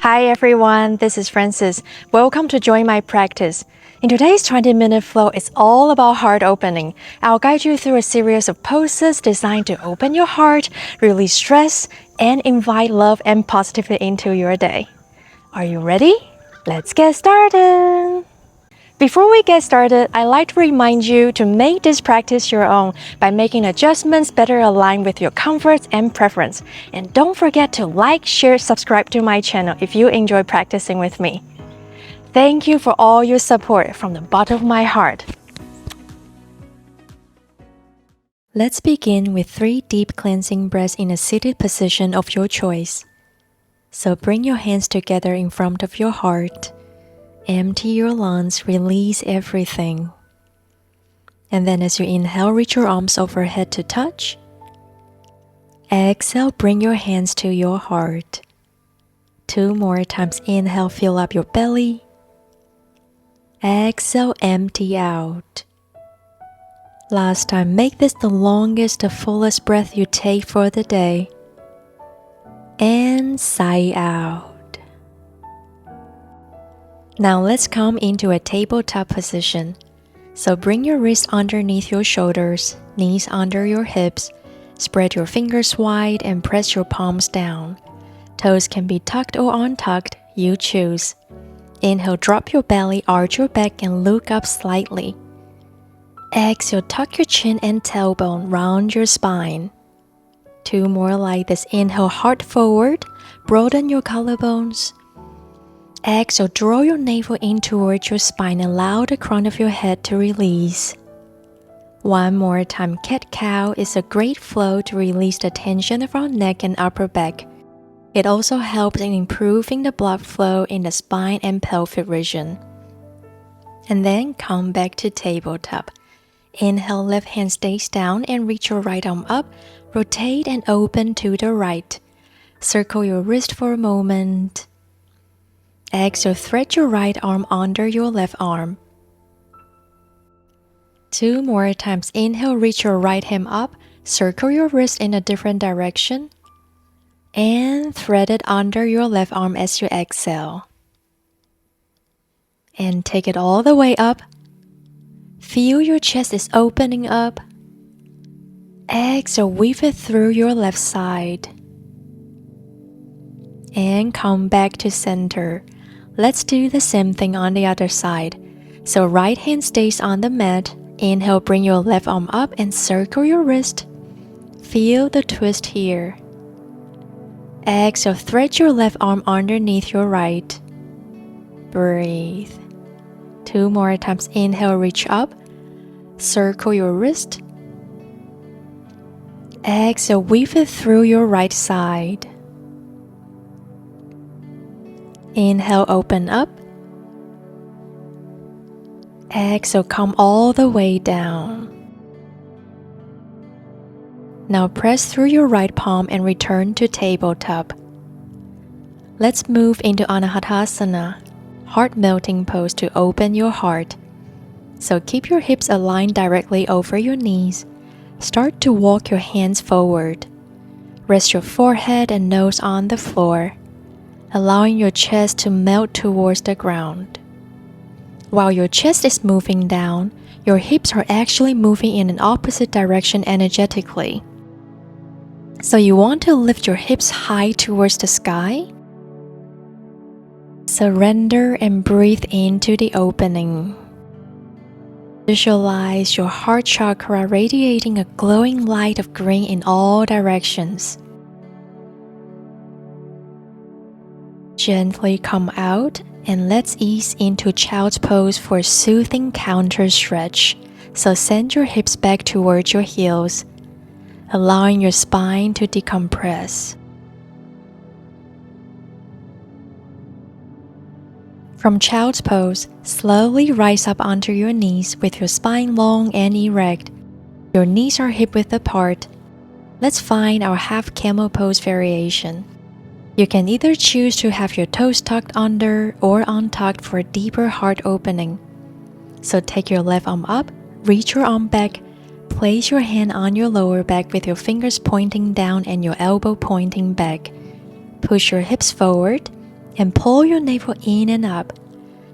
Hi everyone, this is Francis. Welcome to join my practice. In today's 20-minute flow, it's all about heart opening. I'll guide you through a series of poses designed to open your heart, release stress, and invite love and positivity into your day. Are you ready? Let's get started! Before we get started, I'd like to remind you to make this practice your own by making adjustments better aligned with your comfort and preference. And don't forget to like, share, subscribe to my channel if you enjoy practicing with me. Thank you for all your support from the bottom of my heart. Let's begin with 3 deep cleansing breaths in a seated position of your choice. So bring your hands together in front of your heart. Empty your lungs, release everything. And then as you inhale, reach your arms overhead to touch. Exhale, bring your hands to your heart. 2 more times. Inhale, fill up your belly. Exhale, empty out. Last time, make this the longest, the fullest breath you take for the day. And sigh out. Now let's come into a tabletop position. So bring your wrists underneath your shoulders, knees under your hips, spread your fingers wide and press your palms down. Toes can be tucked or untucked, you choose. Inhale, drop your belly, arch your back and look up slightly. Exhale, tuck your chin and tailbone, round your spine. 2 more like this. Inhale, heart forward, broaden your collarbones. Exhale, draw your navel in towards your spine and allow the crown of your head to release. 1 more time. Cat-cow is a great flow to release the tension of our neck and upper back. It also helps in improving the blood flow in the spine and pelvic region. And then come back to tabletop. Inhale, left hand stays down and reach your right arm up. Rotate and open to the right. Circle your wrist for a moment. Exhale, thread your right arm under your left arm. 2 more times. Inhale, reach your right hand up. Circle your wrist in a different direction. And thread it under your left arm as you exhale. And take it all the way up. Feel your chest is opening up. Exhale, weave it through your left side. And come back to center. Let's do the same thing on the other side. So right hand stays on the mat. Inhale, bring your left arm up and circle your wrist. Feel the twist here. Exhale, thread your left arm underneath your right. Breathe. 2 more times. Inhale, reach up. Circle your wrist. Exhale, weave it through your right side. Inhale, open up. Exhale, come all the way down. Now press through your right palm and return to tabletop. Let's move into Asana, heart melting pose to open your heart. So keep your hips aligned directly over your knees. Start to walk your hands forward. Rest your forehead and nose on the floor, allowing your chest to melt towards the ground. While your chest is moving down, your hips are actually moving in an opposite direction energetically. So you want to lift your hips high towards the sky. Surrender and breathe into the opening. Visualize your heart chakra radiating a glowing light of green in all directions. Gently come out and let's ease into child's pose for a soothing counter stretch. So send your hips back towards your heels, allowing your spine to decompress. From child's pose, slowly rise up onto your knees with your spine long and erect. Your knees are hip-width apart. Let's find our half camel pose variation. You can either choose to have your toes tucked under or untucked for a deeper heart opening. So take your left arm up, reach your arm back, place your hand on your lower back with your fingers pointing down and your elbow pointing back. Push your hips forward, and pull your navel in and up.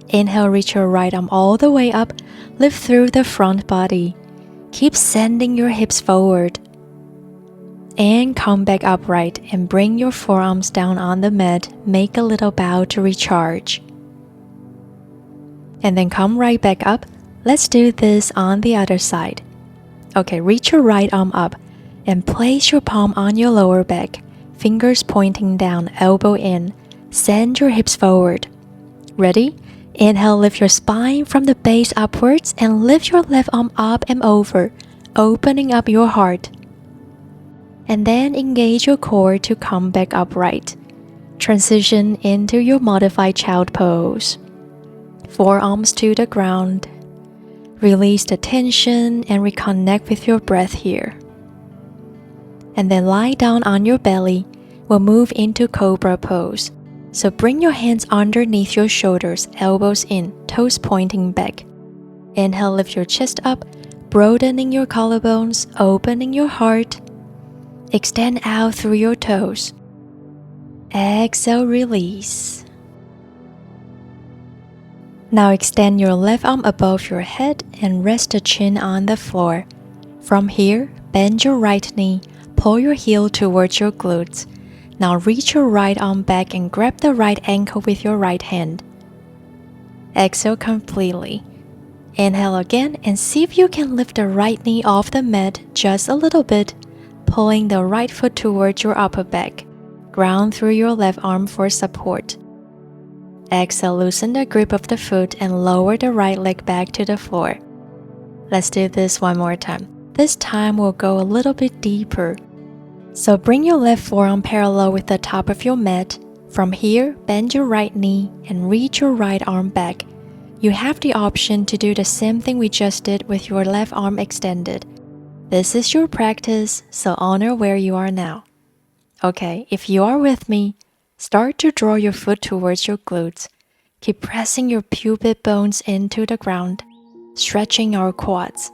Inhale, reach your right arm all the way up, lift through the front body. Keep sending your hips forward. And come back upright and bring your forearms down on the mat. Make a little bow to recharge. And then come right back up. Let's do this on the other side. Okay, reach your right arm up and place your palm on your lower back, fingers pointing down, elbow in. Send your hips forward. Ready? Inhale, lift your spine from the base upwards and lift your left arm up and over, opening up your heart. And then engage your core to come back upright. Transition into your modified child pose. Forearms to the ground. Release the tension and reconnect with your breath here. And then lie down on your belly. We'll move into cobra pose. So bring your hands underneath your shoulders, elbows in, toes pointing back. Inhale, lift your chest up, broadening your collarbones, opening your heart. Extend out through your toes. Exhale, release. Now extend your left arm above your head and rest the chin on the floor. From here, bend your right knee, pull your heel towards your glutes. Now reach your right arm back and grab the right ankle with your right hand. Exhale completely. Inhale again and see if you can lift the right knee off the mat just a little bit, pulling the right foot towards your upper back. Ground through your left arm for support. Exhale, loosen the grip of the foot and lower the right leg back to the floor. Let's do this one more time. This time we'll go a little bit deeper. So bring your left forearm parallel with the top of your mat. From here, bend your right knee and reach your right arm back. You have the option to do the same thing we just did with your left arm extended. This is your practice, so honor where you are now. Okay, if you are with me, start to draw your foot towards your glutes. Keep pressing your pubic bones into the ground, stretching our quads.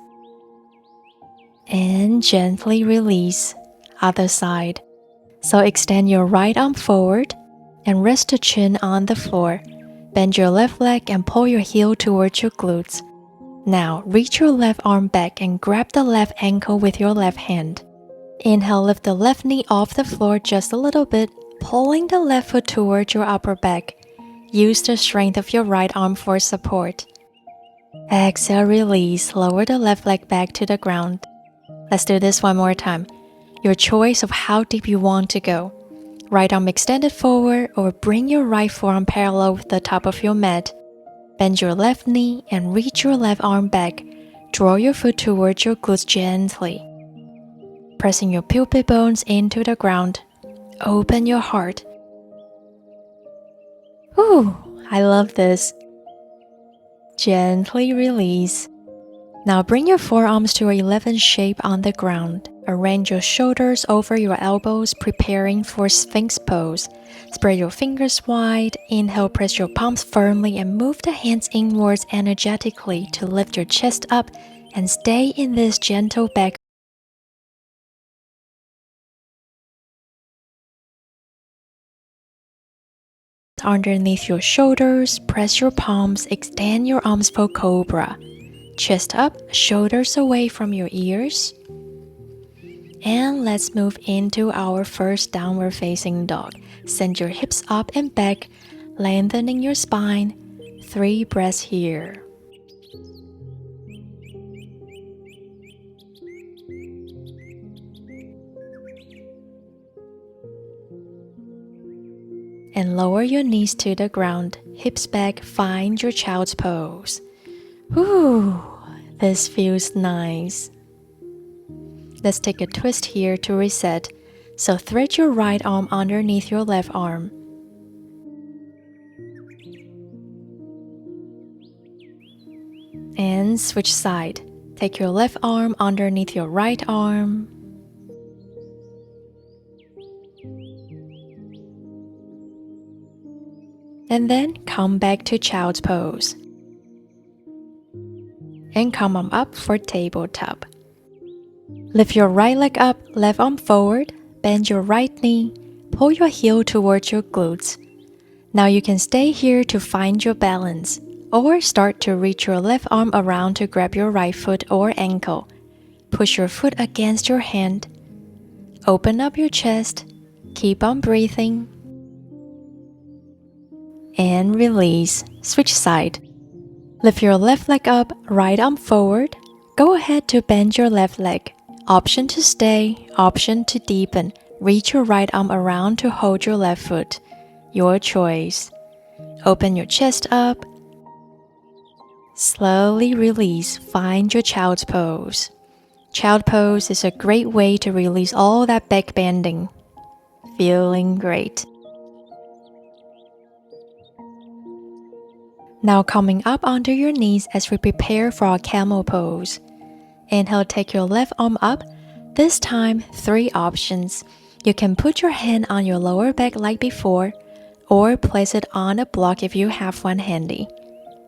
And gently release. Other side. So extend your right arm forward and rest the chin on the floor. Bend your left leg and pull your heel towards your glutes. Now reach your left arm back and grab the left ankle with your left hand. Inhale, lift the left knee off the floor just a little bit, pulling the left foot towards your upper back. Use the strength of your right arm for support. Exhale, release, lower the left leg back to the ground. Let's do this one more time. Your choice of how deep you want to go. Right arm extended forward or bring your right forearm parallel with the top of your mat. Bend your left knee and reach your left arm back. Draw your foot towards your glutes gently. Pressing your pubic bones into the ground. Open your heart. Ooh, I love this. Gently release. Now bring your forearms to an 11 shape on the ground. Arrange your shoulders over your elbows, preparing for Sphinx pose. Spread your fingers wide. Inhale, press your palms firmly and move the hands inwards energetically to lift your chest up and stay in this gentle back. Underneath your shoulders, press your palms, extend your arms for cobra. Chest up, shoulders away from your ears. And let's move into our first downward facing dog. Send your hips up and back, lengthening your spine. 3 breaths here. And lower your knees to the ground, hips back, find your child's pose. Ooh, this feels nice. Let's take a twist here to reset. So thread your right arm underneath your left arm. And switch side. Take your left arm underneath your right arm. And then come back to child's pose. And come on up for tabletop. Lift your right leg up, left arm forward, bend your right knee, pull your heel towards your glutes. Now you can stay here to find your balance, or start to reach your left arm around to grab your right foot or ankle. Push your foot against your hand. Open up your chest. Keep on breathing. And release. Switch side. Lift your left leg up, right arm forward. Go ahead to bend your left leg. Option to stay, option to deepen. Reach your right arm around to hold your left foot. Your choice. Open your chest up. Slowly release. Find your child's pose. Child pose is a great way to release all that back bending. Feeling great. Now coming up onto your knees as we prepare for our camel pose. Inhale, take your left arm up. This time, 3 options. You can put your hand on your lower back like before, or place it on a block if you have one handy.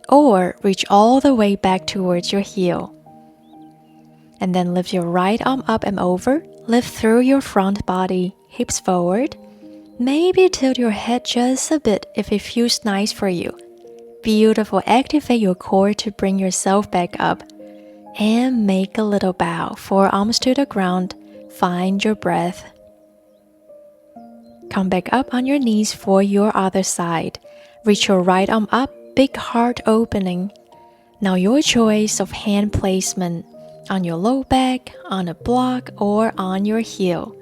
Or reach all the way back towards your heel. And then lift your right arm up and over. Lift through your front body, hips forward. Maybe tilt your head just a bit if it feels nice for you. Beautiful. Activate your core to bring yourself back up. And make a little bow, forearms to the ground. Find your breath. Come back up on your knees for your other side. Reach your right arm up, big heart opening. Now your choice of hand placement, on your low back, on a block, or on your heel.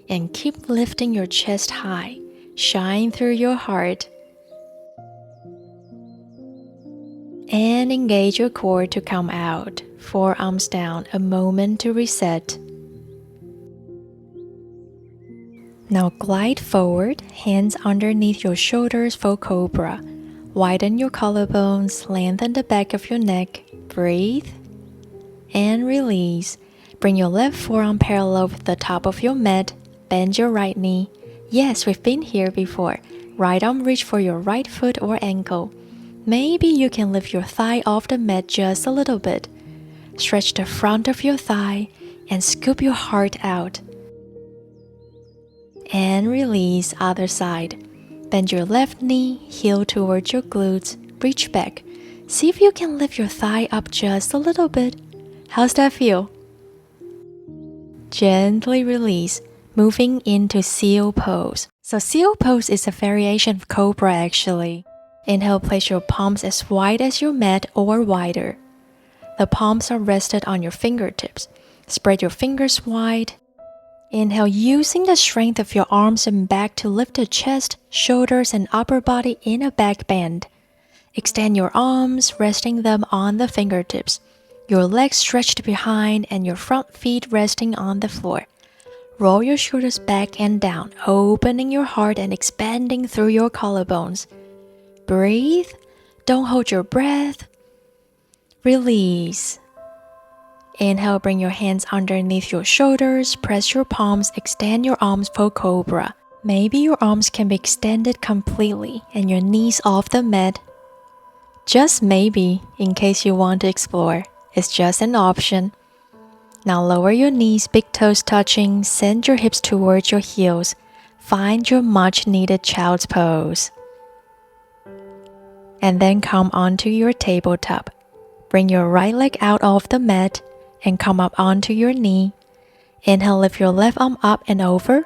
And keep lifting your chest high. Shine through your heart. And engage your core to come out. Forearms down, a moment to reset. Now glide forward, hands underneath your shoulders for cobra. Widen your collarbones, lengthen the back of your neck. Breathe. And release. Bring your left forearm parallel with the top of your mat. Bend your right knee. Yes, we've been here before. Right arm reach for your right foot or ankle. Maybe you can lift your thigh off the mat just a little bit. Stretch the front of your thigh and scoop your heart out. And release other side. Bend your left knee, heel towards your glutes, reach back. See if you can lift your thigh up just a little bit. How's that feel? Gently release, moving into seal pose. So seal pose is a variation of cobra actually. Inhale, place your palms as wide as your mat or wider. The palms are rested on your fingertips. Spread your fingers wide. Inhale, using the strength of your arms and back to lift the chest, shoulders, and upper body in a back bend. Extend your arms, resting them on the fingertips. Your legs stretched behind and your front feet resting on the floor. Roll your shoulders back and down, opening your heart and expanding through your collarbones. Breathe. Don't hold your breath. Release. Inhale, bring your hands underneath your shoulders, press your palms, extend your arms for cobra. Maybe your arms can be extended completely and your knees off the mat. Just maybe, in case you want to explore. It's just an option. Now lower your knees, big toes touching, send your hips towards your heels. Find your much needed child's pose. And then come onto your tabletop. Bring your right leg out of the mat and come up onto your knee. Inhale, lift your left arm up and over.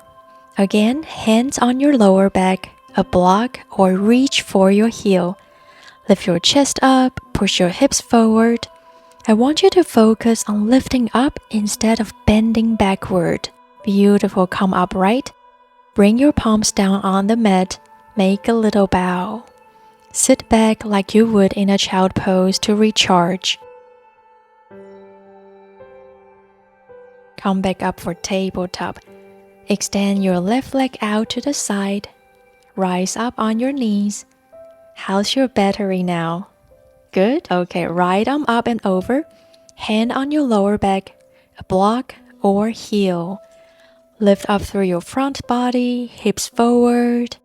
Again, hands on your lower back, a block, or reach for your heel. Lift your chest up, push your hips forward. I want you to focus on lifting up instead of bending backward. Beautiful, come upright. Bring your palms down on the mat. Make a little bow. Sit back like you would in a child pose to recharge. Come back up for tabletop. Extend your left leg out to the side. Rise up on your knees. How's your battery now? Good? Okay, right arm up and over. Hand on your lower back, a block or heel. Lift up through your front body, hips forward.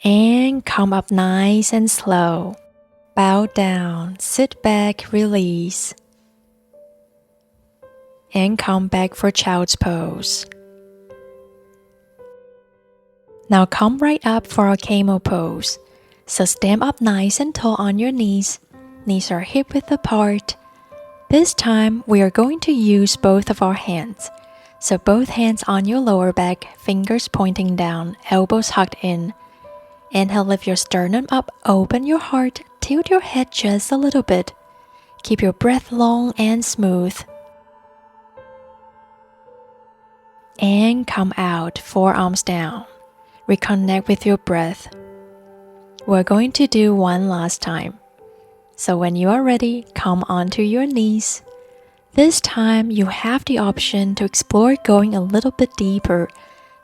And come up nice and slow. Bow down, sit back, release. And come back for child's pose. Now come right up for our camel pose. So stand up nice and tall on your knees. Knees are hip width apart. This time we are going to use both of our hands. So both hands on your lower back, fingers pointing down, elbows hugged in. Inhale, lift your sternum up, open your heart, tilt your head just a little bit. Keep your breath long and smooth. And come out, forearms down. Reconnect with your breath. We're going to do one last time. So when you are ready, come onto your knees. This time you have the option to explore going a little bit deeper.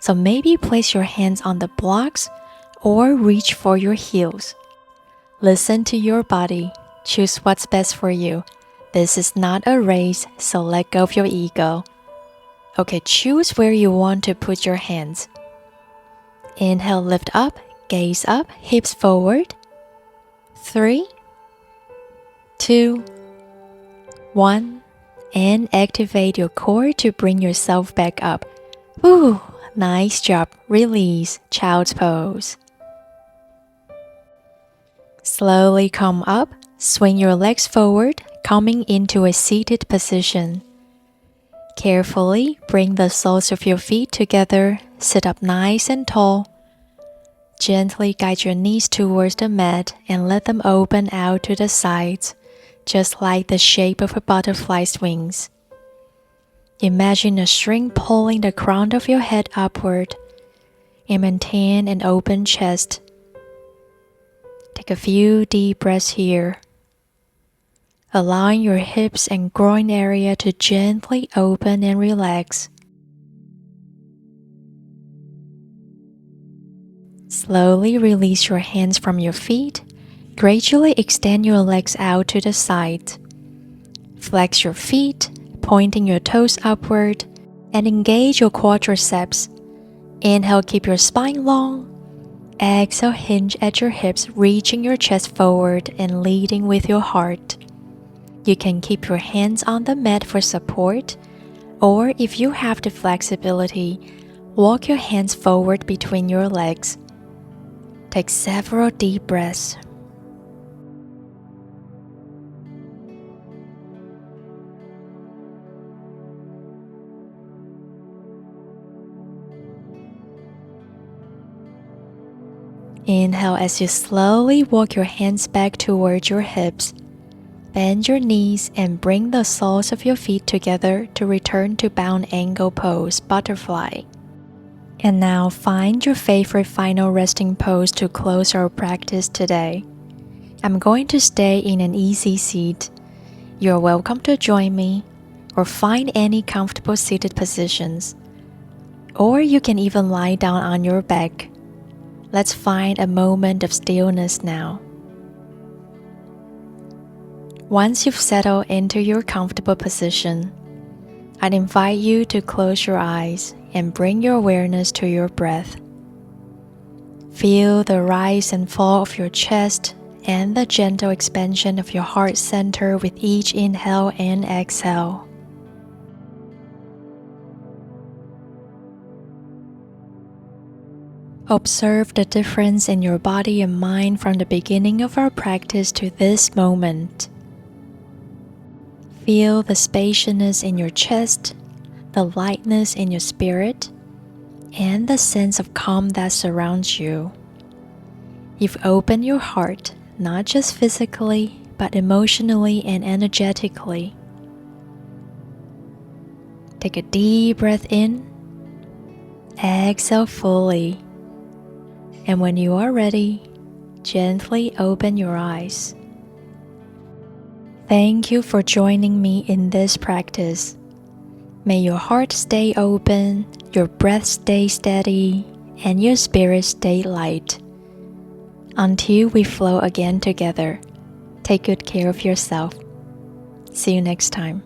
So maybe place your hands on the blocks or reach for your heels. Listen to your body. Choose what's best for you. This is not a race, so let go of your ego. Okay, choose where you want to put your hands. Inhale, lift up, gaze up, hips forward. 3, 2, 1, and activate your core to bring yourself back up. Ooh, nice job. Release, child's pose. Slowly come up, swing your legs forward, coming into a seated position. Carefully bring the soles of your feet together, sit up nice and tall. Gently guide your knees towards the mat and let them open out to the sides, just like the shape of a butterfly's wings. Imagine a string pulling the crown of your head upward and maintain an open chest. Take a few deep breaths here, allowing your hips and groin area to gently open and relax. Slowly release your hands from your feet. Gradually extend your legs out to the side. Flex your feet, pointing your toes upward, and engage your quadriceps. Inhale, keep your spine long. Exhale, hinge at your hips, reaching your chest forward and leading with your heart. You can keep your hands on the mat for support, or if you have the flexibility, walk your hands forward between your legs. Take several deep breaths. Inhale as you slowly walk your hands back towards your hips. Bend your knees and bring the soles of your feet together to return to bound angle pose, butterfly. And now find your favorite final resting pose to close our practice today. I'm going to stay in an easy seat. You're welcome to join me or find any comfortable seated positions. Or you can even lie down on your back. Let's find a moment of stillness now. Once you've settled into your comfortable position, I'd invite you to close your eyes and bring your awareness to your breath. Feel the rise and fall of your chest and the gentle expansion of your heart center with each inhale and exhale. Observe the difference in your body and mind from the beginning of our practice to this moment. Feel the spaciousness in your chest, the lightness in your spirit, and the sense of calm that surrounds you. You've opened your heart, not just physically, but emotionally and energetically. Take a deep breath in, exhale fully, and when you are ready, gently open your eyes. Thank you for joining me in this practice. May your heart stay open, your breath stay steady, and your spirit stay light. Until we flow again together, take good care of yourself. See you next time.